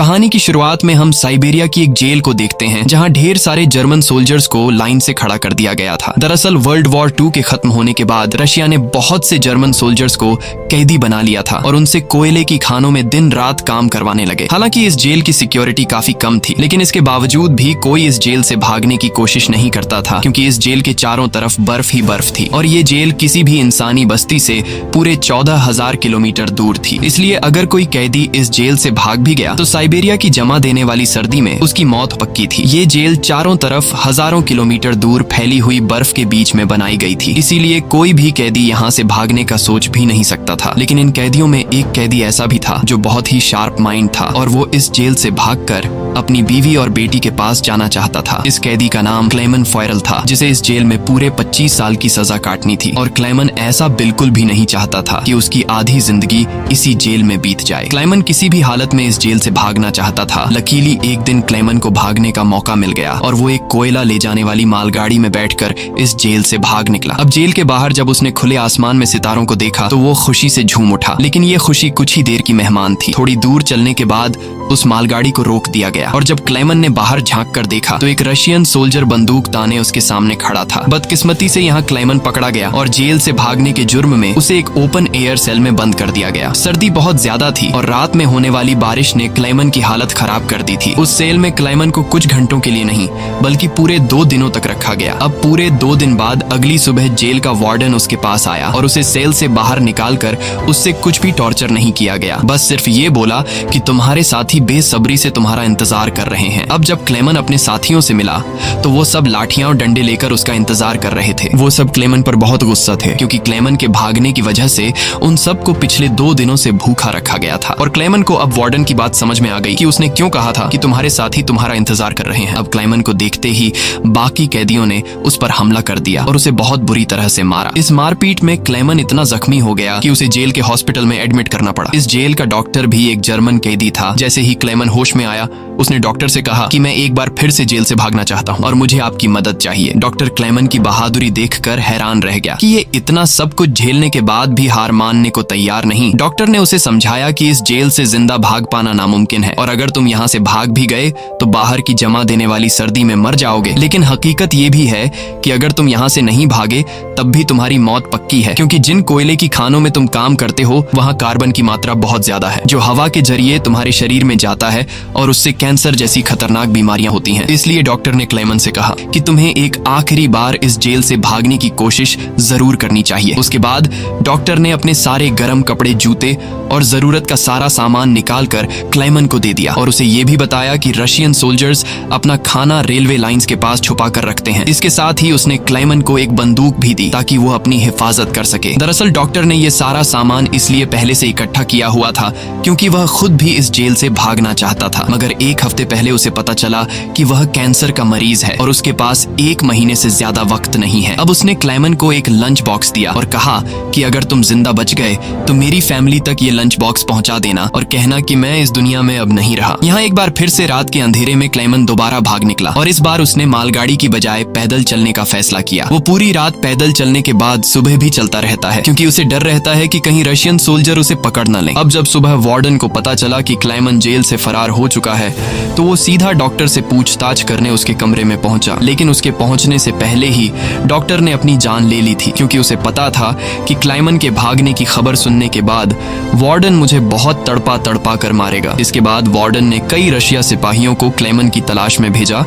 कहानी की शुरुआत में हम साइबेरिया की एक जेल को देखते हैं जहां ढेर सारे जर्मन सोल्जर्स को लाइन से खड़ा कर दिया गया था। दरअसल वर्ल्ड वॉर 2 के खत्म होने के बाद रशिया ने बहुत से जर्मन सोल्जर्स को कैदी बना लिया था और उनसे कोयले की खानों में दिन रात काम करवाने लगे। हालांकि इस जेल की सिक्योरिटी काफी कम थी, लेकिन इसके बावजूद भी कोई इस जेल से भागने की कोशिश नहीं करता था, क्योंकि इस जेल के चारों तरफ बर्फ ही बर्फ थी और ये जेल किसी भी इंसानी बस्ती से पूरे 14,000 किलोमीटर दूर थी। इसलिए अगर कोई कैदी इस जेल से भाग भी गया तो साइबेरिया की जमा देने वाली सर्दी में उसकी मौत पक्की थी। ये जेल चारों तरफ हजारों किलोमीटर दूर फैली हुई बर्फ के बीच में बनाई गई थी, इसीलिए कोई भी कैदी यहाँ से भागने का सोच भी नहीं सकता था। लेकिन इन कैदियों में एक कैदी ऐसा भी था जो बहुत ही शार्प माइंड था और वो इस जेल से भागकर अपनी बीवी और बेटी के पास जाना चाहता था। इस कैदी का नाम क्लेमन फॉयरल था, जिसे इस जेल में पूरे 25 साल की सजा काटनी थी और क्लेमन ऐसा बिल्कुल भी नहीं चाहता था कि उसकी आधी जिंदगी इसी जेल में बीत जाए। क्लेमन किसी भी हालत में इस जेल से भागना चाहता था। लकीली एक दिन क्लेमन को भागने का मौका मिल गया और वो एक कोयला ले जाने वाली मालगाड़ी में बैठकर इस जेल से भाग निकला। अब जेल के बाहर जब उसने खुले आसमान में सितारों को देखा तो वो खुशी से झूम उठा, लेकिन ये खुशी कुछ ही देर की मेहमान थी। थोड़ी दूर चलने के बाद उस मालगाड़ी को रोक दिया गया और जब क्लेमन ने बाहर झांक कर देखा तो एक रशियन सोल्जर बंदूक ताने उसके सामने खड़ा था। बदकिस्मती से यहाँ क्लेमन पकड़ा गया और जेल से भागने के जुर्म में उसे एक ओपन एयर सेल में बंद कर दिया गया। सर्दी बहुत ज्यादा थी और रात में होने वाली बारिश ने क्लेमन की हालत खराब कर दी थी। उस सेल में क्लेमन को कुछ घंटों के लिए नहीं बल्कि पूरे 2 दिनों तक रखा गया। अब पूरे 2 दिन बाद अगली सुबह जेल का वार्डन उसके पास आया और उसे सेल से बाहर निकालकर उससे कुछ भी टॉर्चर नहीं किया गया, बस सिर्फ ये बोला कि तुम्हारे साथी बेसब्री से तुम्हारा इंतजार कर रहे हैं। अब जब क्लेमन अपने साथियों से मिला तो वो सब लाठियां और डंडे लेकर उसका इंतजार कर रहे थे। वो सब क्लेमन पर बहुत गुस्सा थे, क्योंकि क्लेमन के भागने की वजह से उन सबको पिछले 2 दिनों से भूखा रखा गया था। और क्लेमन को अब वार्डन की बात समझ में आ गई कि उसने क्यों कहा था कि तुम्हारे साथी तुम्हारा इंतजार कर रहे हैं। अब क्लेमन को देखते ही बाकी कैदियों ने उस पर हमला कर दिया और उसे बहुत बुरी तरह से मारा। इस मारपीट में क्लेमन इतना जख्मी हो गया कि उसे जेल के हॉस्पिटल में एडमिट करना पड़ा। इस जेल का डॉक्टर भी एक जर्मन कैदी था। जैसे ही क्लेमन होश में आया उसने डॉक्टर से कहा कि मैं एक बार फिर से जेल से भागना चाहता हूं और मुझे आपकी मदद चाहिए। डॉक्टर क्लेमन की बहादुरी देखकर हैरान रह गया कि ये इतना सब कुछ झेलने के बाद भी हार मानने को तैयार नहीं। डॉक्टर ने उसे समझाया कि इस जेल से जिंदा भाग पाना नामुमकिन है और अगर तुम यहाँ से भाग भी गए तो बाहर की जमा देने वाली सर्दी में मर जाओगे। लेकिन हकीकत ये भी है कि अगर तुम यहाँ से नहीं भागे तब भी तुम्हारी मौत पक्की है, क्योंकि जिन कोयले की खानों में तुम काम करते हो वहाँ कार्बन की मात्रा बहुत ज्यादा है जो हवा के जरिए तुम्हारे शरीर में जाता है और उससे कैंसर जैसी खतरनाक बीमारियां होती हैं। इसलिए डॉक्टर ने क्लेमन से कहा कि तुम्हें एक आखिरी बार इस जेल से भागने की कोशिश जरूर करनी चाहिए। उसके बाद डॉक्टर ने अपने सारे गर्म कपड़े, जूते और जरूरत का सारा सामान निकालकर क्लेमन को दे दिया और उसे ये भी बताया कि रशियन सोल्जर्स अपना खाना रेलवे लाइंस के पास छुपा कर रखते हैं। इसके साथ ही उसने क्लेमन को एक बंदूक भी दी ताकि वो अपनी हिफाजत कर सके। दरअसल डॉक्टर ने ये सारा सामान इसलिए पहले से इकट्ठा किया हुआ था क्योंकि वह खुद भी इस जेल से भागना चाहता था, मगर एक हफ्ते पहले उसे पता चला कि वह कैंसर का मरीज है और उसके पास 1 महीने से ज्यादा वक्त नहीं है। अब उसने क्लेमन को एक लंच बॉक्स दिया और कहा कि अगर तुम जिंदा बच गए तो मेरी फैमिली तक ये लंच बॉक्स पहुंचा देना और कहना कि मैं इस दुनिया में अब नहीं रहा। यहाँ एक बार फिर से रात के अंधेरे में क्लेमन दोबारा भाग निकला और इस बार उसने मालगाड़ी की बजाय पैदल चलने का फैसला किया। वो पूरी रात पैदल चलने के बाद सुबह भी चलता रहता है, क्योंकि उसे डर रहता है कि कहीं रशियन सोल्जर उसे पकड़ न लें। अब जब सुबह वार्डन को पता चला कि क्लेमन जेल से फरार हो चुका है तो वो सीधा डॉक्टर से पूछताछ करने उसके कमरे में पहुंचा। लेकिन उसके पहुंचने से पहले ही डॉक्टर ने अपनी जान ले ली थी, क्योंकि उसे पता था कि क्लेमन के भागने की खबर सुनने के बाद वार्डन मुझे बहुत तड़पा तड़पा कर मारेगा। इसके बाद वार्डन ने कई रशिया सिपाहियों को क्लेमन की तलाश में भेजा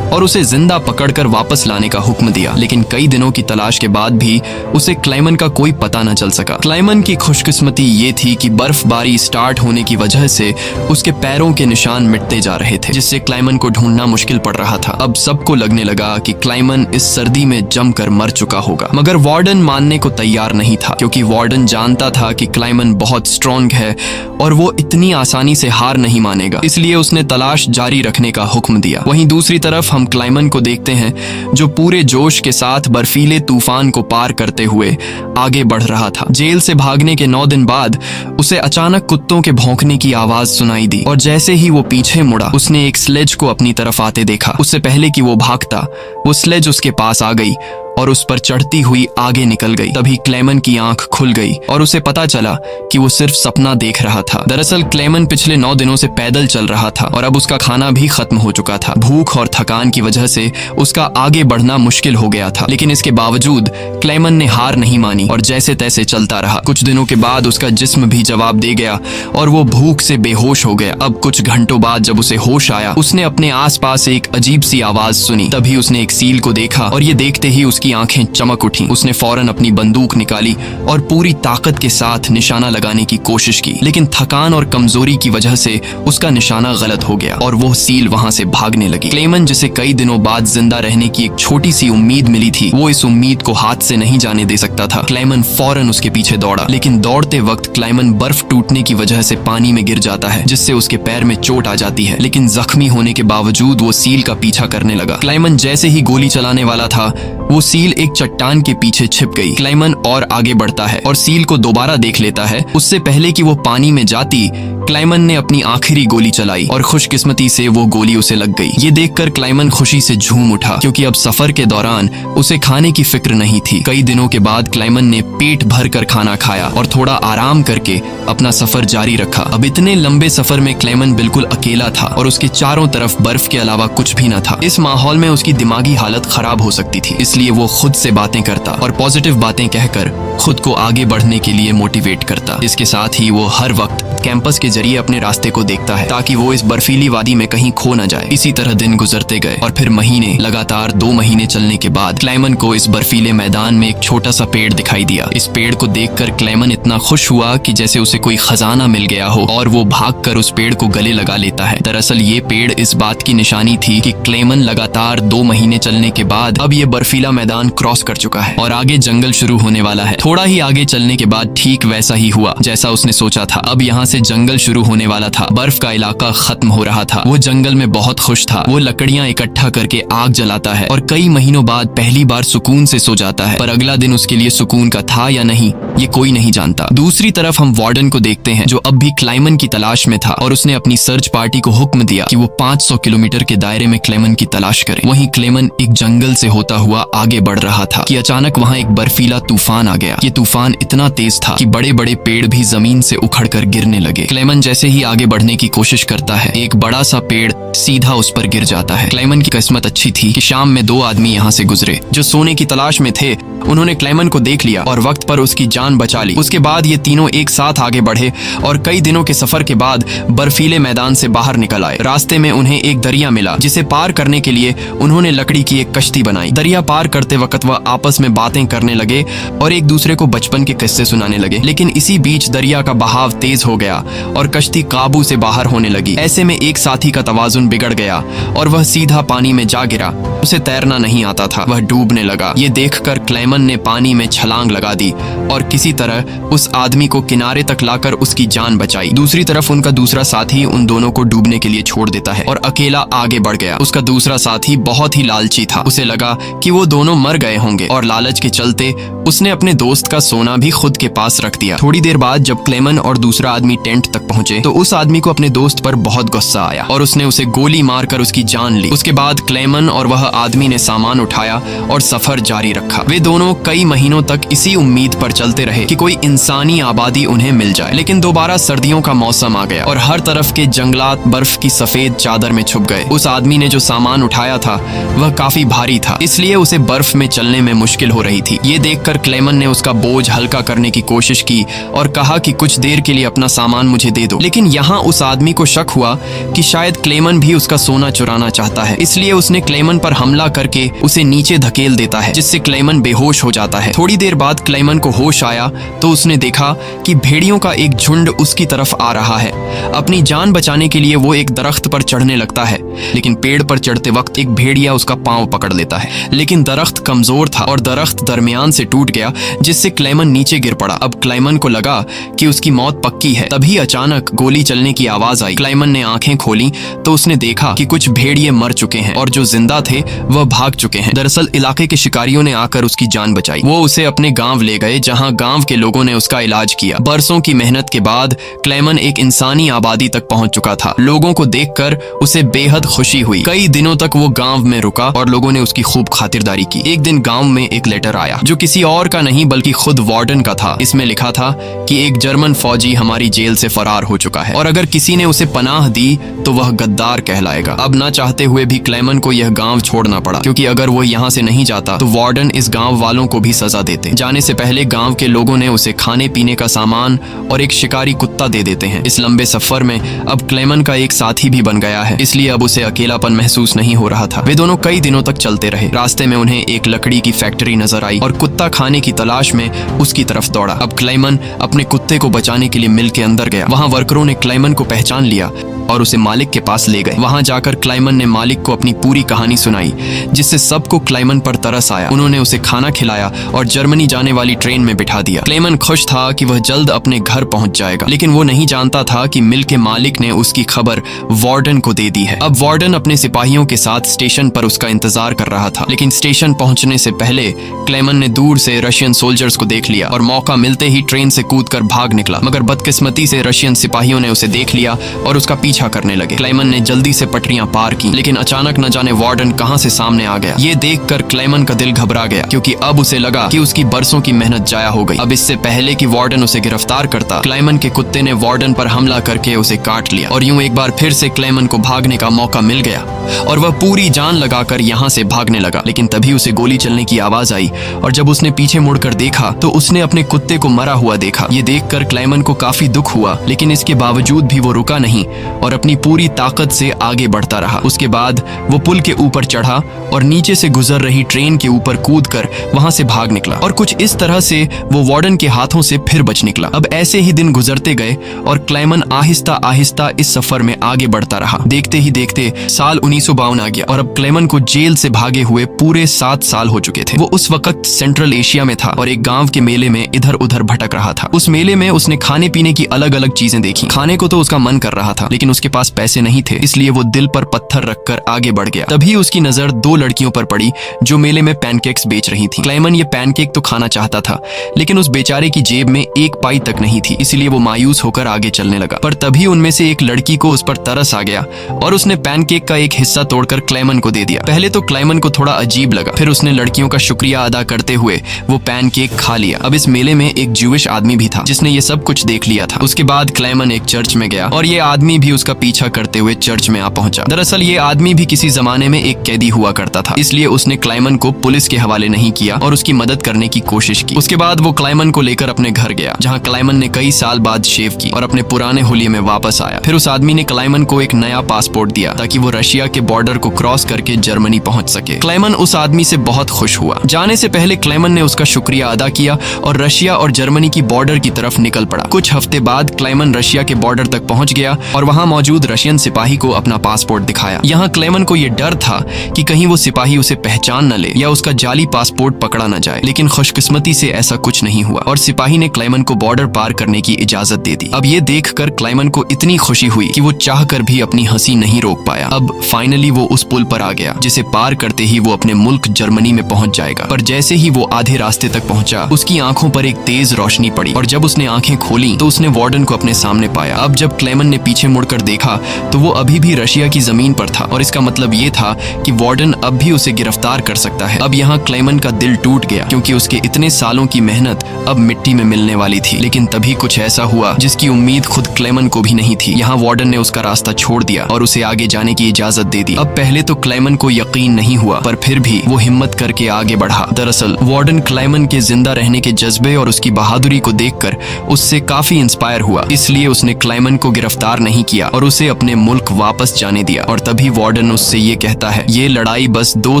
और उसे जिंदा पकड़कर वापस लाने का हुक्म दिया। लेकिन कई दिनों की तलाश के बाद भी उसे क्लेमन का कोई पता न चल सका। क्लेमन की खुशकिस्मती ये थी कि बर्फबारी स्टार्ट होने की वजह से उसके पैरों के निशान मिटते जा रहे थे, जिससे क्लेमन को ढूंढना मुश्किल पड़ रहा था। अब सबको लगने लगा कि क्लेमन इस सर्दी में जमकर मर चुका होगा, मगर वार्डन मानने को तैयार नहीं था, क्योंकि वार्डन जानता था कि क्लेमन बहुत स्ट्रॉन्ग है और वो इतनी आसानी से हार नहीं मानेगा। इसलिए उसने तलाश जारी रखने का हुक्म दिया। वहीं दूसरी तरफ हम क्लेमन को देखते हैं जो पूरे जोश के साथ बर्फीले तूफान को पार करते हुए आगे बढ़ रहा था। जेल से भागने के 9 दिन बाद उसे अचानक कुत्तों के भौंकने की आवाज सुनाई दी और जैसे ही वो पीछे मुड़ा उसने एक स्लेज को अपनी तरफ आते देखा। उससे पहले कि वो भागता वो स्लेज उसके पास आ गई और उस पर चढ़ती हुई आगे निकल गई। तभी क्लेमन की आंख खुल गई और उसे पता चला कि वो सिर्फ सपना देख रहा था। दरअसल क्लेमन पिछले 9 दिनों से पैदल चल रहा था और अब उसका खाना भी खत्म हो चुका था। भूख और थकान की वजह से उसका आगे बढ़ना मुश्किल हो गया था, लेकिन इसके बावजूद क्लेमन ने हार नहीं मानी और जैसे तैसे चलता रहा। कुछ दिनों के बाद उसका जिस्म भी जवाब दे गया और वो भूख से बेहोश हो गया। अब कुछ घंटों बाद जब उसे होश आया, उसने अपने आसपास एक अजीब सी आवाज सुनी। तभी उसने एक सील को देखा और ये देखते ही उसकी आंखें चमक उठी। उसने फौरन अपनी बंदूक निकाली और पूरी ताकत के साथ निशाना लगाने की कोशिश की, लेकिन थकान और कमजोरी की वजह से उसका निशाना गलत हो गया और वो सील वहां से भागने लगी। क्लेमन, जिसे कई दिनों बाद जिंदा रहने की एक छोटी सी उम्मीद मिली थी, वो इस उम्मीद को हाथ से नहीं जाने दे सकता था। क्लेमन फौरन उसके पीछे दौड़ा, लेकिन दौड़ते वक्त क्लेमन बर्फ टूटने की वजह से पानी में गिर जाता है, जिससे उसके पैर में चोट आ जाती है। लेकिन जख्मी होने के बावजूद वो सील का पीछा करने लगा। क्लेमन जैसे ही गोली चलाने वाला था, वो सील एक चट्टान के पीछे छिप गई। क्लेमन और आगे बढ़ता है और सील को दोबारा देख लेता है। उससे पहले कि वो पानी में जाती, क्लेमन ने अपनी आखिरी गोली चलाई और खुशकिस्मती से वो गोली उसे लग गई। ये देखकर क्लेमन खुशी से झूम उठा, क्योंकि अब सफर के दौरान उसे खाने की फिक्र नहीं थी। कई दिनों के बाद क्लेमन ने पेट भर कर खाना खाया और थोड़ा आराम करके अपना सफर जारी रखा। अब इतने लंबे सफर में क्लेमन बिल्कुल अकेला था और उसके चारों तरफ बर्फ के अलावा कुछ भी न था। इस माहौल में उसकी दिमागी हालत खराब हो सकती थी, इसलिए वो खुद से बातें करता और पॉजिटिव बातें कहकर खुद को आगे बढ़ने के लिए मोटिवेट करता। इसके साथ ही वो हर वक्त कैंपस के जरिए अपने रास्ते को देखता है, ताकि वो इस बर्फीली वादी में कहीं खो न जाए। इसी तरह दिन गुजरते गए और फिर महीने, लगातार 2 महीने चलने के बाद क्लेमन को इस बर्फीले मैदान में एक छोटा सा पेड़ दिखाई दिया। इस पेड़ को देखकर क्लेमन इतना खुश हुआ कि जैसे उसे कोई खजाना मिल गया हो और वो भागकर उस पेड़ को गले लगा लेता है। दरअसल ये पेड़ इस बात की निशानी थी कि क्लेमन लगातार 2 महीने चलने के बाद अब ये बर्फीला मैदान क्रॉस कर चुका है और आगे जंगल शुरू होने वाला है। थोड़ा ही आगे चलने के बाद ठीक वैसा ही हुआ जैसा उसने सोचा था। अब यहाँ से जंगल शुरू होने वाला था। बर्फ का इलाका खत्म हो रहा था। वो जंगल में बहुत खुश था। वो लकड़ियां इकट्ठा करके आग जलाता है और कई महीनों बाद पहली बार सुकून से सो जाता है। पर अगला दिन उसके लिए सुकून का था या नहीं, ये कोई नहीं जानता। दूसरी तरफ हम वार्डन को देखते हैं, जो अब भी क्लेमन की तलाश में था और उसने अपनी सर्च पार्टी को हुक्म दिया कि वो 500 किलोमीटर के दायरे में क्लेमन की तलाश करें। वहीं क्लेमन एक जंगल से होता हुआ आगे बढ़ रहा था कि अचानक वहां एक बर्फीला तूफान आ गया। ये तूफान इतना तेज था कि बड़े बड़े पेड़ भी जमीन से उखड़कर गिरने लगे। क्लेमन जैसे ही आगे बढ़ने की कोशिश करता है, एक बड़ा सा पेड़ सीधा उस पर गिर जाता है। क्लेमन की किस्मत अच्छी थी कि शाम में 2 आदमी यहाँ से गुजरे जो सोने की तलाश में थे। उन्होंने क्लेमन को देख लिया और वक्त पर उसकी जान बचा ली। उसके बाद ये तीनों एक साथ आगे बढ़े और कई दिनों के सफर के बाद बर्फीले मैदान से बाहर निकल आए। रास्ते में उन्हें एक दरिया मिला, जिसे पार करने के लिए उन्होंने लकड़ी की एक कश्ती बनाई। दरिया पार करते वक्त वह आपस में बातें करने लगे और एक दूसरे को बचपन के किस्से सुनाने लगे। लेकिन इसी बीच दरिया का बहाव तेज हो गया और कश्ती काबू से बाहर होने लगी। ऐसे में एक साथी का तवाजुन बिगड़ गया और वह सीधा पानी में जा गिरा। उसे तैरना नहीं आता था, वह डूबने लगा। ये देखकर क्लेमन ने पानी में छलांग लगा दी और किसी तरह उस आदमी को किनारे तक लाकर उसकी जान बचाई। दूसरी तरफ उनका दूसरा साथी उन दोनों को डूबने के लिए छोड़ देता है और अकेला आगे बढ़ गया। उसका दूसरा साथी बहुत ही लालची था। उसे लगा कि वो दोनों मर गए होंगे और लालच के चलते उसने अपने दोस्त का सोना भी खुद के पास रख दिया। थोड़ी देर बाद जब क्लेमन और दूसरा आदमी टेंट तक पहुंचे तो उस आदमी को अपने दोस्त पर बहुत गुस्सा आया और उसने उसे गोली मारकर उसकी जान ली। उसके बाद क्लेमन और वह आदमी ने सामान उठाया और सफर जारी रखा। वे दोनों कई महीनों तक इसी उम्मीद पर चलते रहे कि कोई इंसानी आबादी उन्हें मिल जाए। लेकिन दोबारा सर्दियों का मौसम आ गया और हर तरफ के जंगलात बर्फ की सफेद चादर में छुप गए। उस आदमी ने जो सामान उठाया था वह काफी भारी था, इसलिए उसे बर्फ में चलने में मुश्किल हो रही थी। ये देखकर क्लेमन ने उसका बोझ हल्का करने की कोशिश की और कहा कि कुछ देर के लिए अपना सामान मुझे दे दो। लेकिन यहाँ उस आदमी को शक हुआ कि शायद क्लेमन भी उसका सोना चुराना चाहता है, इसलिए उसने क्लेमन पर हमला करके उसे नीचे धकेल देता है, जिससे क्लेमन बेहोश हो जाता है। थोड़ी देर बाद क्लेमन को होश आया तो उसने देखा कि भेड़ियों का एक झुंड उसकी तरफ आ रहा है। अपनी जान बचाने के लिए वो एक दरख्त पर चढ़ने लगता है, लेकिन पेड़ पर चढ़ते वक्त एक भेड़िया उसका पांव पकड़ लेता है। लेकिन दरख्त कमजोर था और दरख्त दरमियान से टूट गया, जिससे क्लेमन नीचे गिर पड़ा। अब क्लेमन को लगा कि उसकी मौत पक्की है, तभी अचानक गोली चलने की आवाज आई। क्लाइमन ने आंखें खोली तो उसने देखा कि कुछ भेड़िए मर चुके हैं और जो जिंदा थे वह भाग चुके हैं। दरअसल इलाके के शिकारियों ने आकर उसकी जान बचाई। वो उसे अपने गांव ले गए जहां गांव के लोगों ने उसका इलाज किया। बरसों की मेहनत के बाद क्लेमन एक इंसानी आबादी तक पहुंच चुका था। लोगों को देखकर उसे बेहद खुशी हुई। कई दिनों तक वो गांव में रुका और लोगों ने उसकी खूब खातिरदारी की। एक दिन गांव में एक लेटर आया जो किसी और का नहीं बल्कि खुद वार्डन का था। इसमें लिखा था कि एक जर्मन फौजी हमारी जेल से फरार हो चुका है और अगर किसी ने उसे पनाह दी तो वह गद्दार कहलाएगा। अब ना चाहते हुए भी क्लेमन को यह गांव छोड़ना पड़ा, क्योंकि अगर वो यहाँ से नहीं जाता तो वार्डन इस गांव वालों को भी सजा देते। जाने से पहले गांव के लोगों ने उसे खाने पीने का सामान और एक शिकारी कुत्ता दे देते हैं। इस लंबे सफर में अब क्लेमन का एक साथी भी बन गया है, इसलिए अब उसे अकेलापन महसूस नहीं हो रहा था। वे दोनों कई दिनों तक चलते रहे। रास्ते में उन्हें एक लकड़ी की फैक्ट्री नजर आई और कुत्ता खाने की तलाश में उसकी तरफ दौड़ा। अब क्लेमन अपने कुत्ते को बचाने के लिए मिल के अंदर गया। वहां वर्करों ने क्लेमन को पहचान लिया और उसे मालिक के पास ले गए। वहां जाकर क्लेमन ने मालिक को अपनी पूरी कहानी सुनाई, जिससे सबको क्लेमन पर तरस आया। उन्होंने उसे खाना खिलाया और जर्मनी जाने वाली ट्रेन में बिठा दिया। क्लेमन खुश था कि वह जल्द अपने घर पहुंच जाएगा, लेकिन वो नहीं जानता था कि मिल के मालिक ने उसकी खबर वार्डन को दे दी है। अब वार्डन अपने सिपाहियों के साथ स्टेशन पर उसका इंतजार कर रहा था, लेकिन स्टेशन पहुंचने से पहले क्लेमन ने दूर से रशियन सोल्जर्स को देख लिया और मौका मिलते ही ट्रेन से कूदकर भाग निकला। मगर बदकिस्मती से रशियन सिपाहियों ने उसे देख लिया और उसका पीछा करने लगे। क्लेमन ने जल्दी से पटरियां पार की, लेकिन अचानक न जाने वार्डन कहां से सामने आ गया। ये देखकर क्लेमन का दिल घबरा गया, क्योंकि अब उसे लगा कि उसकी बरसों की मेहनत जाया हो गई। अब इससे पहले कि वार्डन उसे गिरफ्तार करता, क्लेमन के कुत्ते ने वार्डन पर हमला करके उसे काट लिया और यूं एक बार फिर से क्लेमन को भागने का मौका मिल गया और वह पूरी जान लगाकर यहाँ से भागने लगा। लेकिन तभी उसे गोली चलने की आवाज आई और जब उसने पीछे मुड़कर देखा तो उसने अपने कुत्ते को मरा हुआ देखा। ये देखकर क्लेमन को काफी दुख हुआ, लेकिन इसके बावजूद भी वो रुका नहीं और अपनी पूरी ताकत से आगे बढ़ता रहा। उसके बाद वो पुल के ऊपर चढ़ा और नीचे से गुजर रही ट्रेन के ऊपर कूदकर वहां से भाग निकला और कुछ इस तरह से वो वार्डन के हाथों से फिर बच निकला। अब ऐसे ही दिन गुजरते गए और क्लेमन आहिस्ता आहिस्ता इस सफर में आगे बढ़ता रहा। देखते ही देखते साल 1952 आ गया और अब क्लेमन को जेल से भागे हुए पूरे 7 साल हो चुके थे। वो उस वक्त सेंट्रल एशिया में था और एक गांव के मेले में इधर उधर भटक रहा था। उस मेले में उसने खाने पीने की अलग अलग चीजें देखी। खाने को तो उसका मन कर रहा था, लेकिन उसके पास पैसे नहीं थे, इसलिए वो दिल पर पत्थर रखकर आगे बढ़ गया। तभी उसकी नजर 2 लड़कियों पर पड़ी जो मेले में पैनकेक्स बेच रही थी। क्लेमन ये पैनकेक तो खाना चाहता था, लेकिन उस बेचारे की जेब में 1 पाई तक नहीं थी, इसलिए वो मायूस होकर आगे चलने लगा। पर तभी उनमें से एक लड़की को उस पर तरस आ गया और उसने पैनकेक का एक हिस्सा तोड़कर क्लेमन को दे दिया। पहले तो क्लेमन को थोड़ा अजीब लगा, फिर उसने लड़कियों का शुक्रिया अदा करते हुए वो पैनकेक खा लिया। अब इस मेले में एक ज्यूइश आदमी भी था जिसने ये सब कुछ देख लिया था। उसके बाद क्लेमन एक चर्च में गया और ये आदमी भी उसका पीछा करते हुए चर्च में आ पहुंचा। दरअसल ये आदमी भी किसी जमाने में एक कैदी हुआ करता था, इसलिए उसने क्लेमन को पुलिस के हवाले नहीं किया और उसकी मदद करने की कोशिश की। उसके बाद वो क्लेमन को लेकर अपने घर गया, जहां क्लेमन ने कई साल बाद शेव की और अपने पुराने हुलिये में वापस आया। फिर उस आदमी ने क्लेमन को एक नया पासपोर्ट दिया ताकि वो रशिया के बॉर्डर को क्रॉस करके जर्मनी पहुंच सके। क्लेमन उस आदमी से बहुत खुश हुआ। जाने से पहले क्लेमन ने उसका शुक्रिया अदा किया और रशिया और जर्मनी की बॉर्डर की तरफ निकल पड़ा। कुछ हफ्ते बाद क्लेमन रशिया के बॉर्डर तक पहुंच गया और वहां मौजूद रशियन सिपाही को अपना पासपोर्ट दिखाया। यहाँ क्लेमन को यह डर था कि कहीं वो सिपाही उसे पहचान न ले या उसका जाली पासपोर्ट पकड़ा न जाए, लेकिन खुशकिस्मती से ऐसा कुछ नहीं हुआ और सिपाही ने क्लेमन को बॉर्डर पार करने की इजाजत दे दी। अब ये देखकर क्लेमन को इतनी खुशी हुई कि वो चाहकर भी अपनी हंसी नहीं रोक पाया। अब फाइनली वो उस पुल पर आ गया, जिसे पार करते ही वो अपने मुल्क जर्मनी में पहुंच जाएगा। पर जैसे ही वो आधे रास्ते तक पहुंचा, उसकी आंखों पर एक तेज रोशनी पड़ी और जब उसने आंखें खोली तो उसने वार्डन को अपने सामने पाया। अब जब क्लेमन ने पीछे मुड़कर देखा तो वो अभी भी रशिया की जमीन पर था और इसका मतलब ये था कि वार्डन अब भी उसे गिरफ्तार कर सकता है। अब यहाँ क्लेमन का दिल टूट गया, क्योंकि उसके इतने सालों की मेहनत अब मिट्टी में मिलने वाली थी। लेकिन तभी कुछ ऐसा हुआ जिसकी उम्मीद खुद क्लेमन को भी नहीं थी। यहाँ वार्डन ने उसका रास्ता छोड़ दिया और उसे आगे जाने की इजाजत दे दी। अब पहले तो क्लेमन को यकीन नहीं हुआ, पर फिर भी वो हिम्मत करके आगे बढ़ा। दरअसल वार्डन क्लेमन के जिंदा रहने के जज्बे और उसकी बहादुरी को देखकर उससे काफी इंस्पायर हुआ, इसलिए उसने क्लेमन को गिरफ्तार नहीं किया और उसे अपने मुल्क वापस जाने दिया। और तभी वार्डन उससे ये कहता है, ये लड़ाई बस 2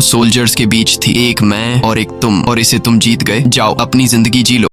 सोल्जर्स के बीच थी, एक मैं और एक तुम, और इसे तुम जीत गए। जाओ अपनी जिंदगी जी लो।